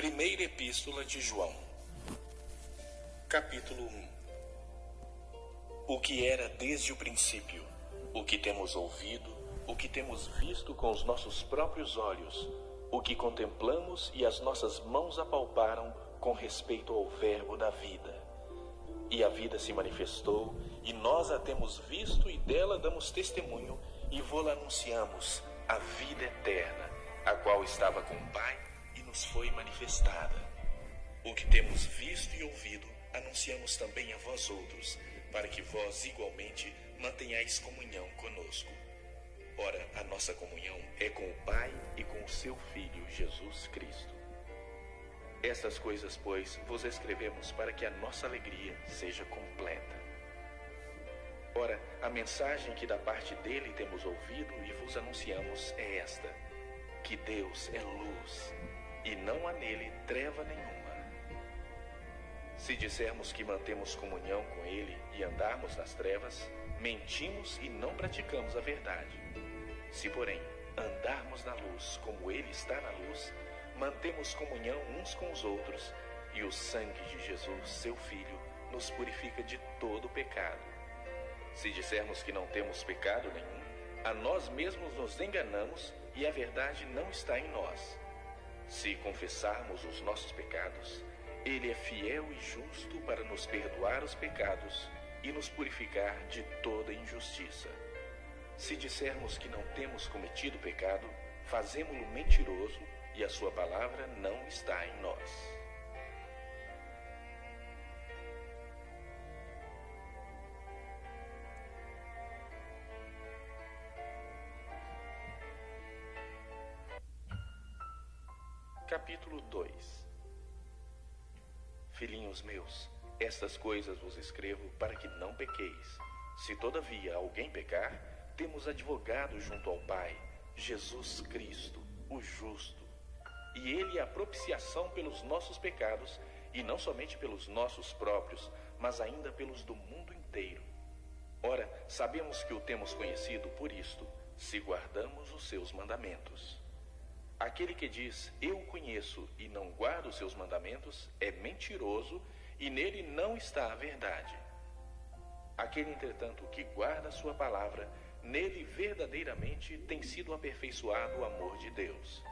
Primeira Epístola de João, capítulo 1. O que era desde o princípio, o que temos ouvido, o que temos visto com os nossos próprios olhos, o que contemplamos e as nossas mãos apalparam com respeito ao Verbo da vida. E a vida se manifestou, e nós a temos visto e dela damos testemunho, e vô-la anunciamos, a vida eterna, a qual estava com o Pai e nos foi manifestada. O que temos visto e ouvido, anunciamos também a vós outros, para que vós igualmente mantenhais comunhão conosco. Ora, a nossa comunhão é com o Pai e com o seu Filho, Jesus Cristo. Estas coisas, pois, vos escrevemos para que a nossa alegria seja completa. Ora, a mensagem que da parte dele temos ouvido e vos anunciamos é esta: que Deus é luz, e não há nele treva nenhuma. Se dissermos que mantemos comunhão com ele e andarmos nas trevas, mentimos e não praticamos a verdade. Se, porém, andarmos na luz como ele está na luz, mantemos comunhão uns com os outros, e o sangue de Jesus, seu Filho, nos purifica de todo pecado. Se dissermos que não temos pecado nenhum, a nós mesmos nos enganamos e a verdade não está em nós. Se confessarmos os nossos pecados, ele é fiel e justo para nos perdoar os pecados e nos purificar de toda injustiça. Se dissermos que não temos cometido pecado, fazemo-lo mentiroso e a sua palavra não está em nós. Capítulo 2. Filhinhos meus, estas coisas vos escrevo para que não pequeis. Se todavia alguém pecar, temos advogado junto ao Pai, Jesus Cristo, o justo. E ele é a propiciação pelos nossos pecados, e não somente pelos nossos próprios, mas ainda pelos do mundo inteiro. Ora, sabemos que o temos conhecido por isto, se guardamos os seus mandamentos. Aquele que diz, eu o conheço, e não guarda os seus mandamentos, é mentiroso, e nele não está a verdade. Aquele, entretanto, que guarda a sua palavra, nele verdadeiramente tem sido aperfeiçoado o amor de Deus.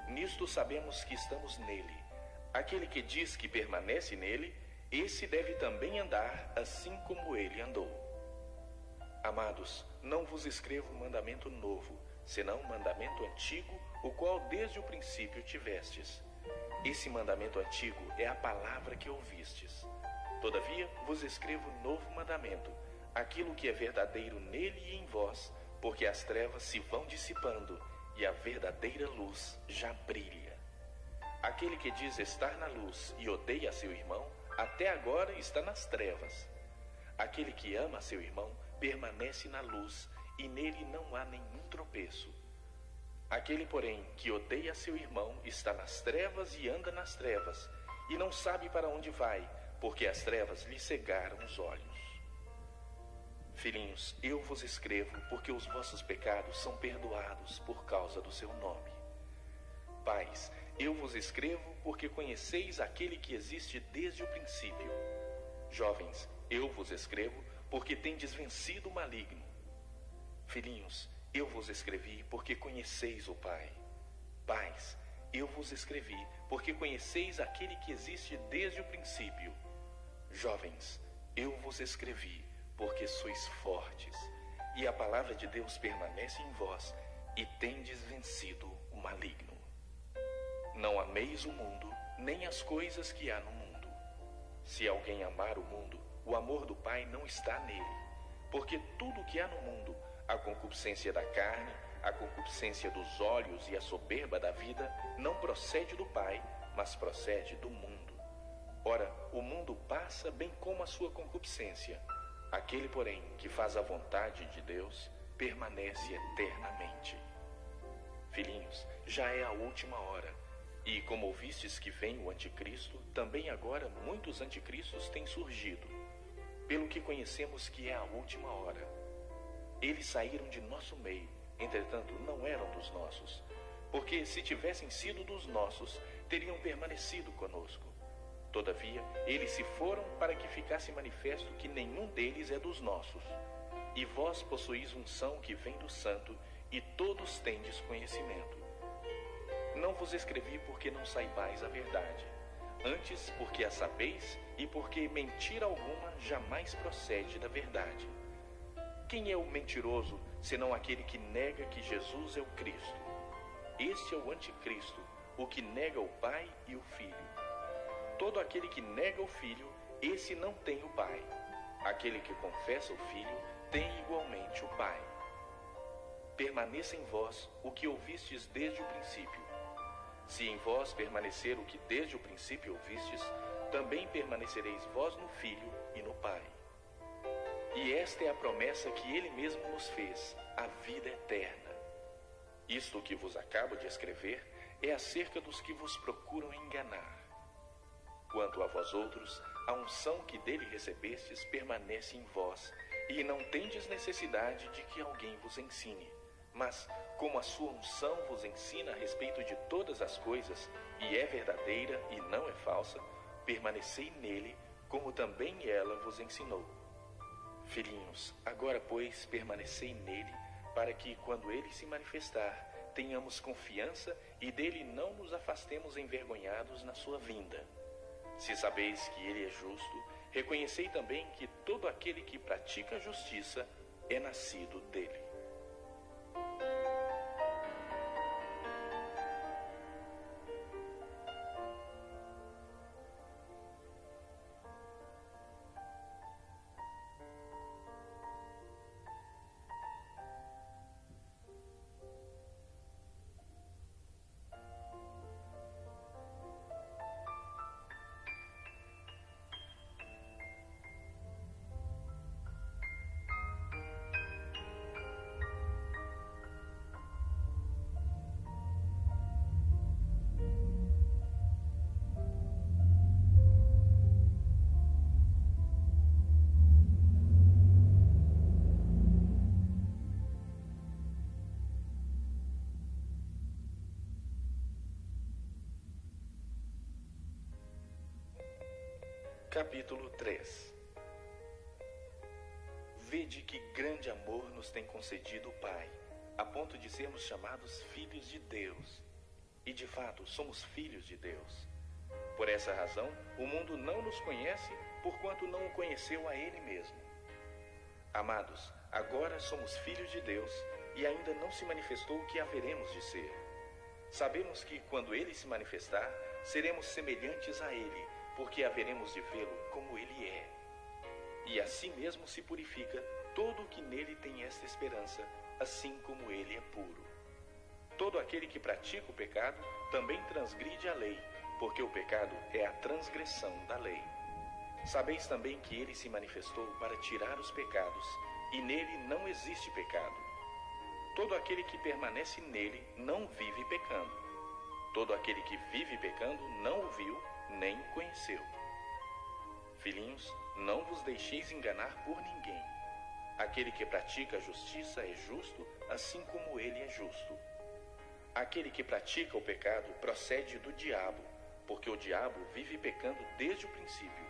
Nisto sabemos que estamos nele. Aquele que diz que permanece nele, esse deve também andar assim como ele andou. Amados, não vos escrevo mandamento novo, senão mandamento antigo, o qual desde o princípio tivestes. Esse mandamento antigo é a palavra que ouvistes. Todavia vos escrevo novo mandamento, aquilo que é verdadeiro nele e em vós, porque as trevas se vão dissipando e a verdadeira luz já brilha. Aquele que diz estar na luz e odeia seu irmão, até agora está nas trevas. Aquele que ama seu irmão permanece na luz, e nele não há nenhum tropeço. Aquele, porém, que odeia seu irmão está nas trevas e anda nas trevas, e não sabe para onde vai, porque as trevas lhe cegaram os olhos. Filhinhos, eu vos escrevo porque os vossos pecados são perdoados por causa do seu nome. Pais, eu vos escrevo porque conheceis aquele que existe desde o princípio. Jovens, eu vos escrevo porque tendes vencido o maligno. Filhinhos, eu vos escrevi porque conheceis o Pai. Pais, eu vos escrevi porque conheceis aquele que existe desde o princípio. Jovens, eu vos escrevi porque sois fortes, e a palavra de Deus permanece em vós, e tendes vencido o maligno. Não ameis o mundo, nem as coisas que há no mundo. Se alguém amar o mundo, o amor do Pai não está nele, porque tudo que há no mundo, a concupiscência da carne, a concupiscência dos olhos e a soberba da vida, não procede do Pai, mas procede do mundo. Ora, o mundo passa bem como a sua concupiscência. Aquele, porém, que faz a vontade de Deus, permanece eternamente. Filhinhos, já é a última hora. E como ouvistes que vem o anticristo, também agora muitos anticristos têm surgido. Pelo que conhecemos que é a última hora. Eles saíram de nosso meio, entretanto não eram dos nossos. Porque se tivessem sido dos nossos, teriam permanecido conosco. Todavia, eles se foram para que ficasse manifesto que nenhum deles é dos nossos. E vós possuís unção que vem do Santo, e todos tendes conhecimento. Não vos escrevi porque não saibais a verdade, antes porque a sabeis e porque mentira alguma jamais procede da verdade. Quem é o mentiroso, senão aquele que nega que Jesus é o Cristo? Este é o anticristo, o que nega o Pai e o Filho. Todo aquele que nega o Filho, esse não tem o Pai. Aquele que confessa o Filho, tem igualmente o Pai. Permaneça em vós o que ouvistes desde o princípio. Se em vós permanecer o que desde o princípio ouvistes, também permanecereis vós no Filho e no Pai. E esta é a promessa que Ele mesmo nos fez, a vida eterna. Isto que vos acabo de escrever é acerca dos que vos procuram enganar. Quanto a vós outros, a unção que dele recebestes permanece em vós, e não tendes necessidade de que alguém vos ensine. Mas, como a sua unção vos ensina a respeito de todas as coisas, e é verdadeira e não é falsa, permanecei nele, como também ela vos ensinou. Filhinhos, agora, pois, permanecei nele, para que, quando ele se manifestar, tenhamos confiança e dele não nos afastemos envergonhados na sua vinda. Se sabeis que ele é justo, reconhecei também que todo aquele que pratica a justiça é nascido dele. Capítulo 3. Vede que grande amor nos tem concedido o Pai, a ponto de sermos chamados filhos de Deus. E de fato, somos filhos de Deus. Por essa razão, o mundo não nos conhece, porquanto não o conheceu a Ele mesmo. Amados, agora somos filhos de Deus, e ainda não se manifestou o que haveremos de ser. Sabemos que, quando Ele se manifestar, seremos semelhantes a Ele, porque haveremos de vê-lo como ele é. E assim mesmo se purifica todo o que nele tem esta esperança, assim como ele é puro. Todo aquele que pratica o pecado também transgride a lei, porque o pecado é a transgressão da lei. Sabeis também que ele se manifestou para tirar os pecados, e nele não existe pecado. Todo aquele que permanece nele não vive pecando. Todo aquele que vive pecando não o viu, nem conheceu. Filhinhos, não vos deixeis enganar por ninguém. Aquele que pratica a justiça é justo, assim como ele é justo. Aquele que pratica o pecado procede do diabo, porque o diabo vive pecando desde o princípio.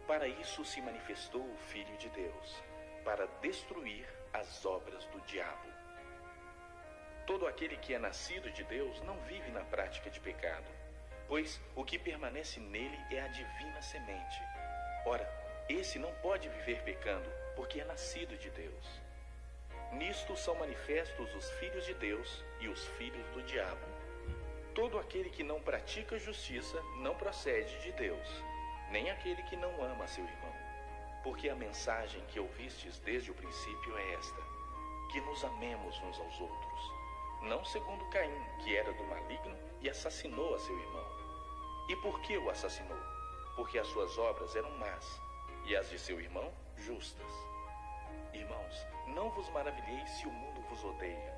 Para isso se manifestou o Filho de Deus, para destruir as obras do diabo. Todo aquele que é nascido de Deus não vive na prática de pecado, pois o que permanece nele é a divina semente. Ora, esse não pode viver pecando, porque é nascido de Deus. Nisto são manifestos os filhos de Deus e os filhos do diabo. Todo aquele que não pratica justiça não procede de Deus, nem aquele que não ama seu irmão. Porque a mensagem que ouvistes desde o princípio é esta: que nos amemos uns aos outros. Não segundo Caim, que era do maligno e assassinou a seu irmão. E por que o assassinou? Porque as suas obras eram más, e as de seu irmão justas. Irmãos, não vos maravilheis se o mundo vos odeia.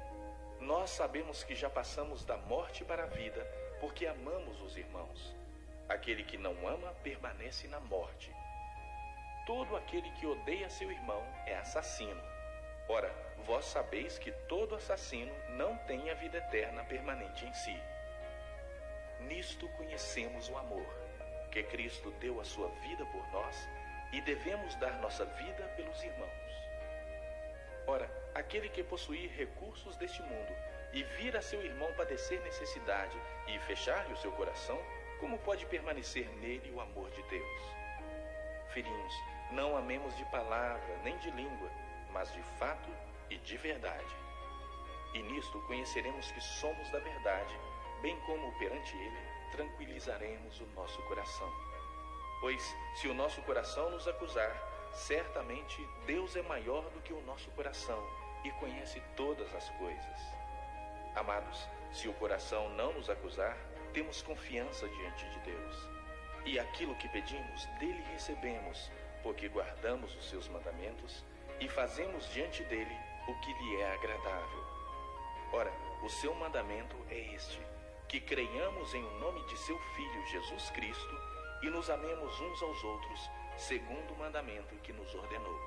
Nós sabemos que já passamos da morte para a vida, porque amamos os irmãos. Aquele que não ama permanece na morte. Todo aquele que odeia seu irmão é assassino. Ora, vós sabeis que todo assassino não tem a vida eterna permanente em si. Nisto conhecemos o amor, que Cristo deu a sua vida por nós e devemos dar nossa vida pelos irmãos. Ora, aquele que possuir recursos deste mundo e vir a seu irmão padecer necessidade e fechar-lhe o seu coração, como pode permanecer nele o amor de Deus? Filhinhos, não amemos de palavra nem de língua, mas de fato e de verdade. E nisto conheceremos que somos da verdade, bem como perante ele tranquilizaremos o nosso coração. Pois se o nosso coração nos acusar, certamente Deus é maior do que o nosso coração e conhece todas as coisas. Amados, se o coração não nos acusar, temos confiança diante de Deus. E aquilo que pedimos, dele recebemos, porque guardamos os seus mandamentos e fazemos diante dele o que lhe é agradável. Ora, o seu mandamento é este: que creiamos em o nome de seu Filho Jesus Cristo e nos amemos uns aos outros, segundo o mandamento que nos ordenou.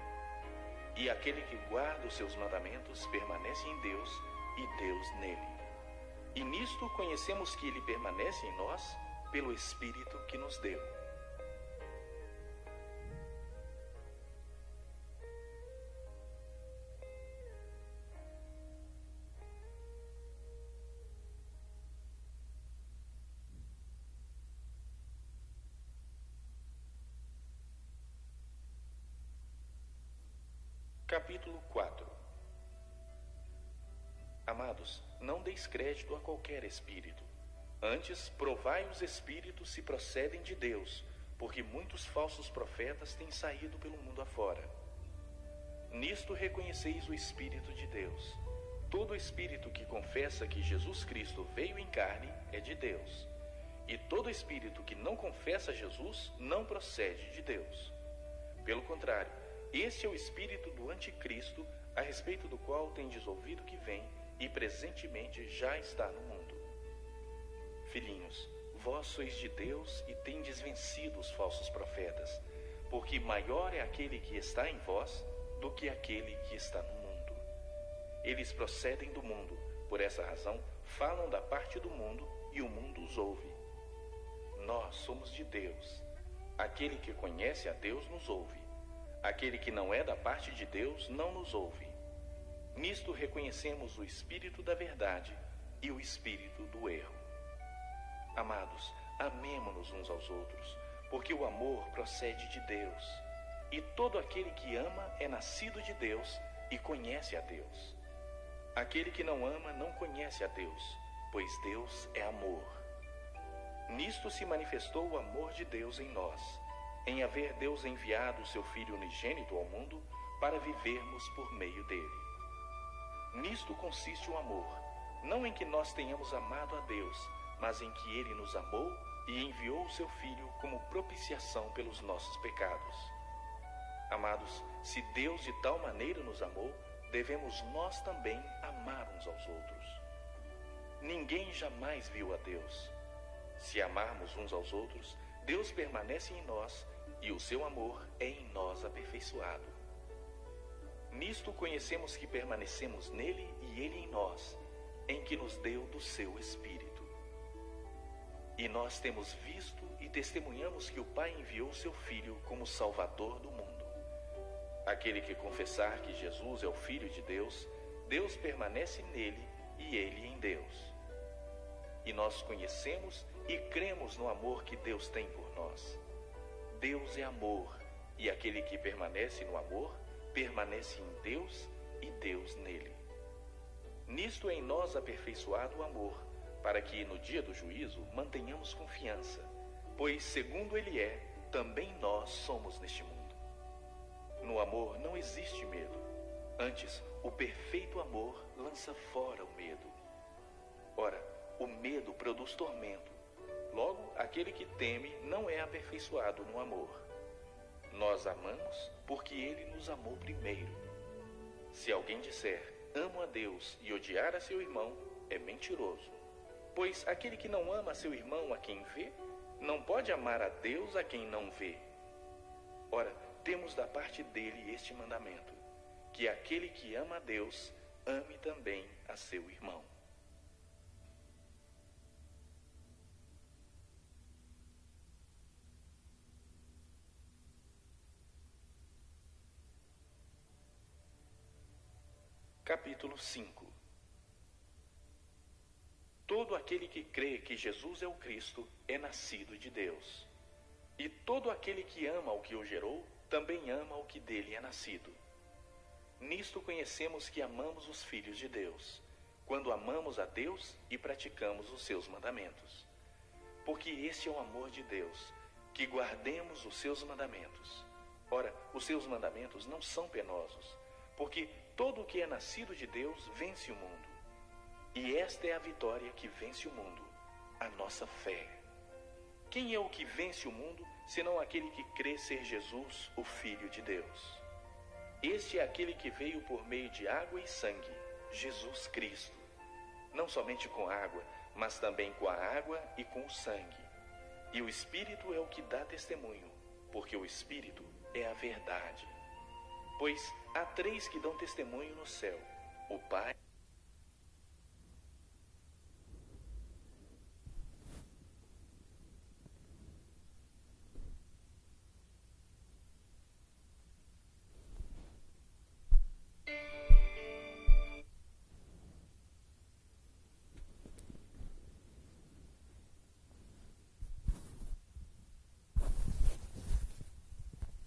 E aquele que guarda os seus mandamentos permanece em Deus e Deus nele. E nisto conhecemos que ele permanece em nós pelo Espírito que nos deu. Capítulo 4. Amados, não deis crédito a qualquer espírito. Antes, provai os espíritos se procedem de Deus, porque muitos falsos profetas têm saído pelo mundo afora. Nisto reconheceis o Espírito de Deus. Todo espírito que confessa que Jesus Cristo veio em carne é de Deus. E todo espírito que não confessa Jesus não procede de Deus. Pelo contrário, este é o espírito do anticristo, a respeito do qual tendes ouvido que vem e presentemente já está no mundo. Filhinhos, vós sois de Deus e tendes vencido os falsos profetas, porque maior é aquele que está em vós do que aquele que está no mundo. Eles procedem do mundo, por essa razão falam da parte do mundo e o mundo os ouve. Nós somos de Deus. Aquele que conhece a Deus nos ouve. Aquele que não é da parte de Deus não nos ouve. Nisto reconhecemos o espírito da verdade e o espírito do erro. Amados, amemo-nos uns aos outros, porque o amor procede de Deus. E todo aquele que ama é nascido de Deus e conhece a Deus. Aquele que não ama não conhece a Deus, pois Deus é amor. Nisto se manifestou o amor de Deus em nós, em haver Deus enviado o seu Filho unigênito ao mundo para vivermos por meio dele. Nisto consiste o amor, não em que nós tenhamos amado a Deus, mas em que ele nos amou e enviou o seu Filho como propiciação pelos nossos pecados. Amados, se Deus de tal maneira nos amou, devemos nós também amar uns aos outros. Ninguém jamais viu a Deus. Se amarmos uns aos outros, Deus permanece em nós e o seu amor é em nós aperfeiçoado. Nisto conhecemos que permanecemos nele e ele em nós, em que nos deu do seu Espírito. E nós temos visto e testemunhamos que o Pai enviou seu Filho como Salvador do mundo. Aquele que confessar que Jesus é o Filho de Deus, Deus permanece nele e ele em Deus. E nós conhecemos e cremos no amor que Deus tem por nós. Deus é amor, e aquele que permanece no amor, permanece em Deus e Deus nele. Nisto é em nós aperfeiçoado o amor, para que no dia do juízo mantenhamos confiança, pois segundo ele é, também nós somos neste mundo. No amor não existe medo, antes o perfeito amor lança fora o medo. Ora, o medo produz tormento. Logo, aquele que teme não é aperfeiçoado no amor. Nós amamos porque ele nos amou primeiro. Se alguém disser, amo a Deus e odiar a seu irmão, é mentiroso. Pois aquele que não ama a seu irmão a quem vê, não pode amar a Deus a quem não vê. Ora, temos da parte dele este mandamento, que aquele que ama a Deus, ame também a seu irmão. Capítulo 5. Todo aquele que crê que Jesus é o Cristo é nascido de Deus. E todo aquele que ama o que o gerou, também ama o que dele é nascido. Nisto conhecemos que amamos os filhos de Deus, quando amamos a Deus e praticamos os seus mandamentos. Porque este é o amor de Deus, que guardemos os seus mandamentos. Ora, os seus mandamentos não são penosos, porque todo o que é nascido de Deus vence o mundo. E esta é a vitória que vence o mundo, a nossa fé. Quem é o que vence o mundo, senão aquele que crê ser Jesus, o Filho de Deus? Este é aquele que veio por meio de água e sangue, Jesus Cristo. Não somente com água, mas também com a água e com o sangue. E o Espírito é o que dá testemunho, porque o Espírito é a verdade. Pois há três que dão testemunho no céu: o Pai,